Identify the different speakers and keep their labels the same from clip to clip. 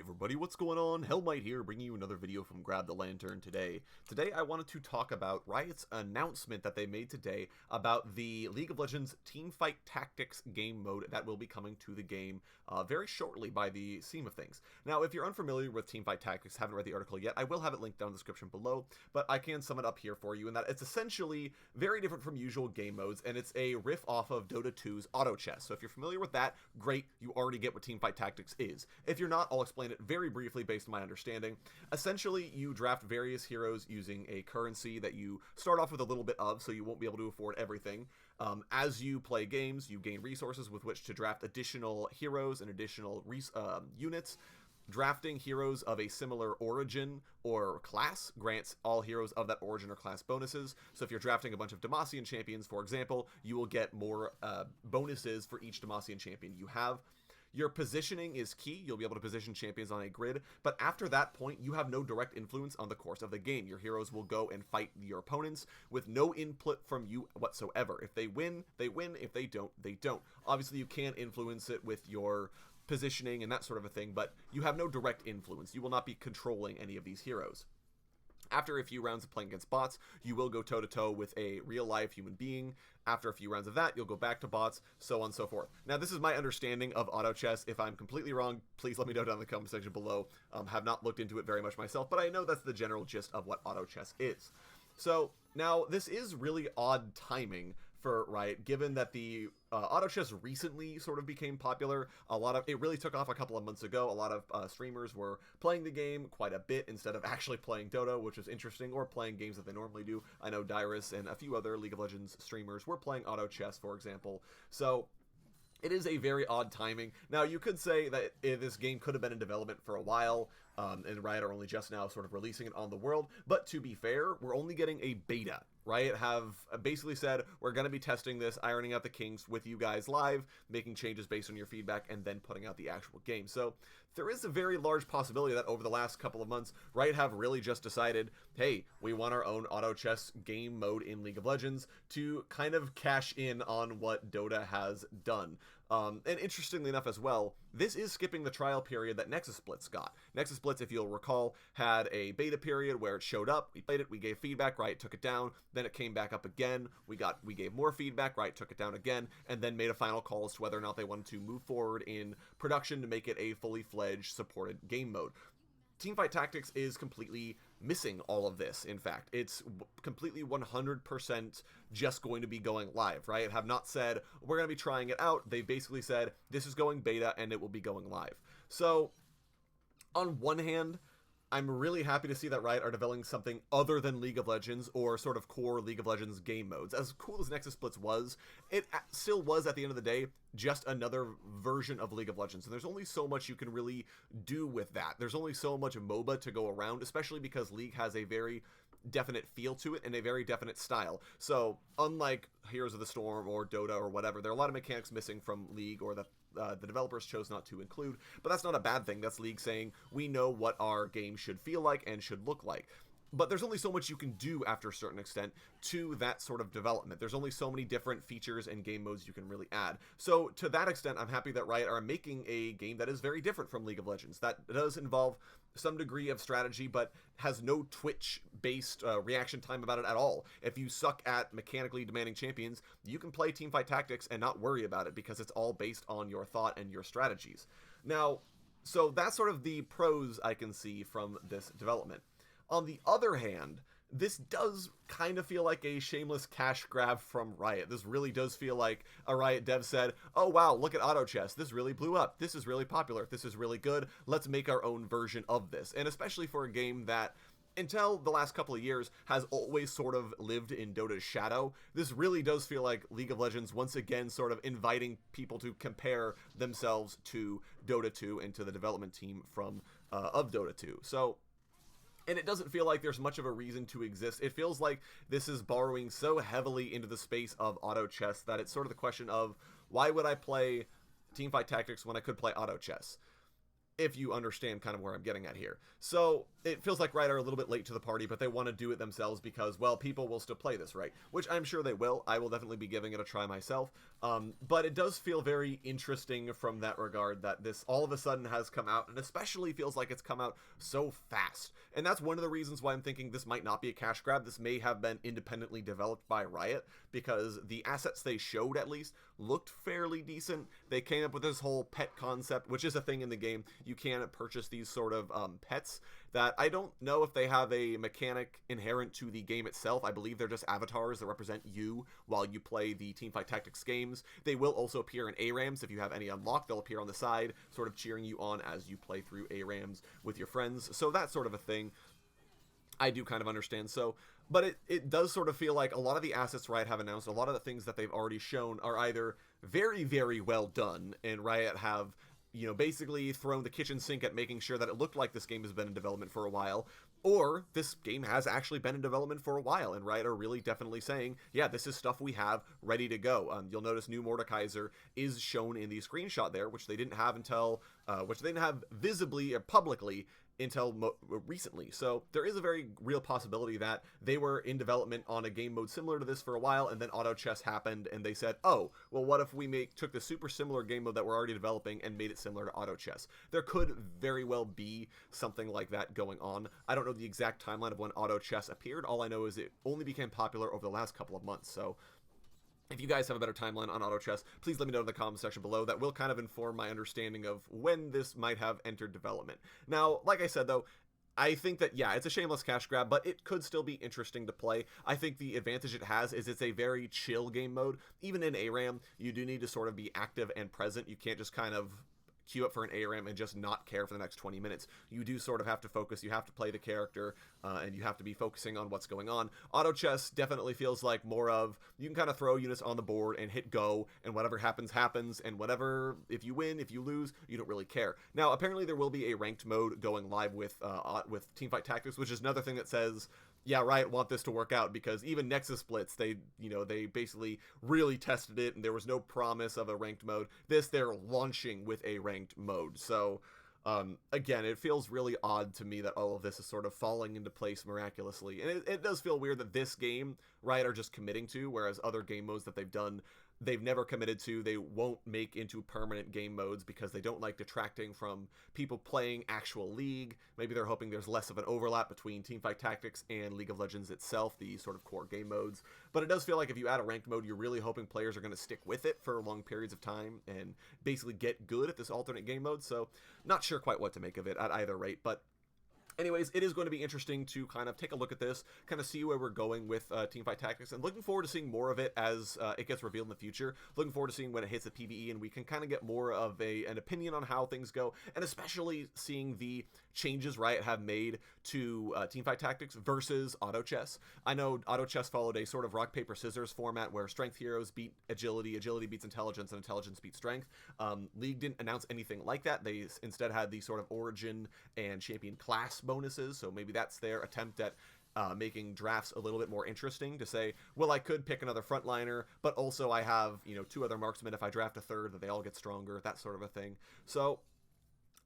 Speaker 1: everybody, what's going on? Hellmite here, bringing you another video from Grab the Lantern today. Today I wanted to talk about Riot's announcement that they made today about the League of Legends Teamfight Tactics game mode that will be coming to the game very shortly by the seam of things. Now, if you're unfamiliar with Teamfight Tactics, haven't read the article yet, I will have it linked down in the description below, but I can sum it up here for you in that it's essentially very different from usual game modes, and it's a riff off of Dota 2's auto chess. So if you're familiar with that, great, you already get what Teamfight Tactics is. If you're not, I'll explain it very briefly based on my understanding. Essentially, you draft various heroes using a currency that you start off with a little bit of, so you won't be able to afford everything. As you play games, you gain resources with which to draft additional heroes and additional units. Drafting heroes of a similar origin or class grants all heroes of that origin or class bonuses. So if you're drafting a bunch of Demacian champions, for example, you will get more bonuses for each Demacian champion you have. Your positioning is key. You'll be able to position champions on a grid, but after that point, you have no direct influence on the course of the game. Your heroes will go and fight your opponents with no input from you whatsoever. If they win, they win. If they don't, they don't. Obviously, you can influence it with your positioning and that sort of a thing, but you have no direct influence. You will not be controlling any of these heroes. After a few rounds of playing against bots, you will go toe-to-toe with a real-life human being. After a few rounds of that, you'll go back to bots, so on and so forth. Now, this is my understanding of auto chess. If I'm completely wrong, please let me know down in the comment section below. Have not looked into it very much myself, but I know that's the general gist of what auto chess is. So, now, this is really odd timing for Riot, given that the auto chess recently sort of became popular. It really took off a couple of months ago. A lot of streamers were playing the game quite a bit instead of actually playing Dota, which is interesting, or playing games that they normally do. I know Dyrus and a few other League of Legends streamers were playing auto chess, for example. So it is a very odd timing. Now, you could say that this game could have been in development for a while, and Riot are only just now sort of releasing it on the world, but to be fair, we're only getting a beta. Riot have basically said, we're going to be testing this, ironing out the kinks with you guys live, making changes based on your feedback, and then putting out the actual game. So there is a very large possibility that over the last couple of months, Riot have really just decided, hey, we want our own auto chess game mode in League of Legends to kind of cash in on what Dota has done. And interestingly enough as well, this is skipping the trial period that Nexus Splits got. Nexus Splits, if you'll recall, had a beta period where it showed up, we played it, we gave feedback, Riot took it down, then it came back up again, we gave more feedback, Riot took it down again, and then made a final call as to whether or not they wanted to move forward in production to make it a fully fledged supported game mode. Teamfight Tactics is completely missing all of this. In fact, it's completely 100% just going to be going live, right? Have not said, we're going to be trying it out. They basically said, this is going beta and it will be going live. So, on one hand, I'm really happy to see that Riot are developing something other than League of Legends or sort of core League of Legends game modes. As cool as Nexus Splits was, it still was, at the end of the day, just another version of League of Legends. And there's only so much you can really do with that. There's only so much MOBA to go around, especially because League has a very definite feel to it and a very definite style. So, unlike Heroes of the Storm or Dota or whatever, there are a lot of mechanics missing from League or that the developers chose not to include, but that's not a bad thing. That's League saying, we know what our game should feel like and should look like. But there's only so much you can do after a certain extent to that sort of development. There's only so many different features and game modes you can really add. So to that extent, I'm happy that Riot are making a game that is very different from League of Legends. That does involve some degree of strategy, but has no Twitch-based reaction time about it at all. If you suck at mechanically demanding champions, you can play Teamfight Tactics and not worry about it because it's all based on your thought and your strategies. Now, so that's sort of the pros I can see from this development. On the other hand, this does kind of feel like a shameless cash grab from Riot. This really does feel like a Riot dev said, oh wow, look at auto chess. This really blew up. This is really popular. This is really good. Let's make our own version of this. And especially for a game that, until the last couple of years, has always sort of lived in Dota's shadow, this really does feel like League of Legends once again sort of inviting people to compare themselves to Dota 2 and to the development team from of Dota 2. So, and it doesn't feel like there's much of a reason to exist. It feels like this is borrowing so heavily into the space of auto chess that it's sort of the question of, why would I play Teamfight Tactics when I could play auto chess? if you understand kind of where I'm getting at here. So it feels like Riot are a little bit late to the party, but they want to do it themselves because, well, people will still play this, right? Which I'm sure they will. I will definitely be giving it a try myself. But it does feel very interesting from that regard that this all of a sudden has come out, and especially feels like it's come out so fast. And that's one of the reasons why I'm thinking this might not be a cash grab. This may have been independently developed by Riot, because the assets they showed, at least, looked fairly decent. They came up with this whole pet concept, which is a thing in the game. You can purchase these sort of pets that I don't know if they have a mechanic inherent to the game itself. I believe they're just avatars that represent you while you play the Teamfight Tactics games. They will also appear in ARAMs. If you have any unlocked, they'll appear on the side, sort of cheering you on as you play through ARAMs with your friends. So that sort of a thing I do kind of understand. So, but it does sort of feel like a lot of the assets Riot have announced, a lot of the things that they've already shown are either very, very well done, and Riot have, you know, basically thrown the kitchen sink at making sure that it looked like this game has been in development for a while, or this game has actually been in development for a while, and Riot are really definitely saying, yeah, this is stuff we have ready to go. You'll notice new Mordekaiser is shown in the screenshot there, which they didn't have until, which they didn't have visibly or publicly until recently. So there is a very real possibility that they were in development on a game mode similar to this for a while, and then auto chess happened, and they said, oh, well, what if we took the super similar game mode that we're already developing and made it similar to auto chess? There could very well be something like that going on. I don't know the exact timeline of when auto chess appeared. All I know is it only became popular over the last couple of months. So if you guys have a better timeline on auto chess, please let me know in the comments section below. That will kind of inform my understanding of when this might have entered development. Now, like I said, though, I think that, yeah, it's a shameless cash grab, but it could still be interesting to play. I think the advantage it has is it's a very chill game mode. Even in ARAM, you do need to sort of be active and present. You can't just kind of queue up for an ARAM and just not care for the next 20 minutes. You do sort of have to focus, you have to play the character, and you have to be focusing on what's going on. Auto chess definitely feels like more of, you can kind of throw units on the board and hit go, and whatever happens, happens, and whatever, if you win, if you lose, you don't really care. Now, apparently there will be a ranked mode going live with Teamfight Tactics, which is another thing that says, yeah, Riot want this to work out, because even Nexus Splits, they basically really tested it, and there was no promise of a ranked mode. They're launching with a ranked mode. So, again, it feels really odd to me that all of this is sort of falling into place miraculously. And it does feel weird that this game, Riot are just committing to, whereas other game modes that they've done, they've never committed to. They won't make into permanent game modes because they don't like detracting from people playing actual League. Maybe they're hoping there's less of an overlap between Teamfight Tactics and League of Legends itself, the sort of core game modes. But it does feel like if you add a ranked mode, you're really hoping players are going to stick with it for long periods of time and basically get good at this alternate game mode. So not sure quite what to make of it at either rate, but anyways, it is going to be interesting to kind of take a look at this, kind of see where we're going with Teamfight Tactics, and looking forward to seeing more of it as it gets revealed in the future. Looking forward to seeing when it hits the PvE, and we can kind of get more of an opinion on how things go, and especially seeing the changes Riot have made to Teamfight Tactics versus auto chess. I know auto chess followed a sort of rock paper scissors format where strength heroes beat agility, agility beats intelligence, and intelligence beats strength. League didn't announce anything like that. They instead had the sort of origin and champion class bonuses, so maybe that's their attempt at making drafts a little bit more interesting, to say, well, I could pick another frontliner, but also I have, you know, 2 other marksmen. If I draft a third, that they all get stronger, that sort of a thing. So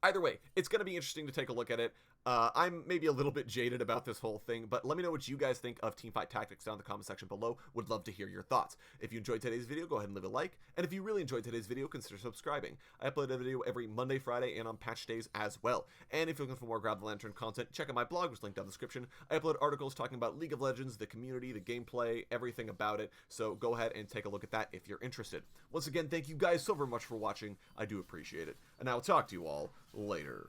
Speaker 1: either way, it's going to be interesting to take a look at it. I'm maybe a little bit jaded about this whole thing, but let me know what you guys think of Teamfight Tactics down in the comment section below. Would love to hear your thoughts. If you enjoyed today's video, go ahead and leave a like. And if you really enjoyed today's video, consider subscribing. I upload a video every Monday, Friday, and on patch days as well. And if you're looking for more Grab the Lantern content, check out my blog, which is linked down in the description. I upload articles talking about League of Legends, the community, the gameplay, everything about it. So go ahead and take a look at that if you're interested. Once again, thank you guys so very much for watching. I do appreciate it. And I will talk to you all later.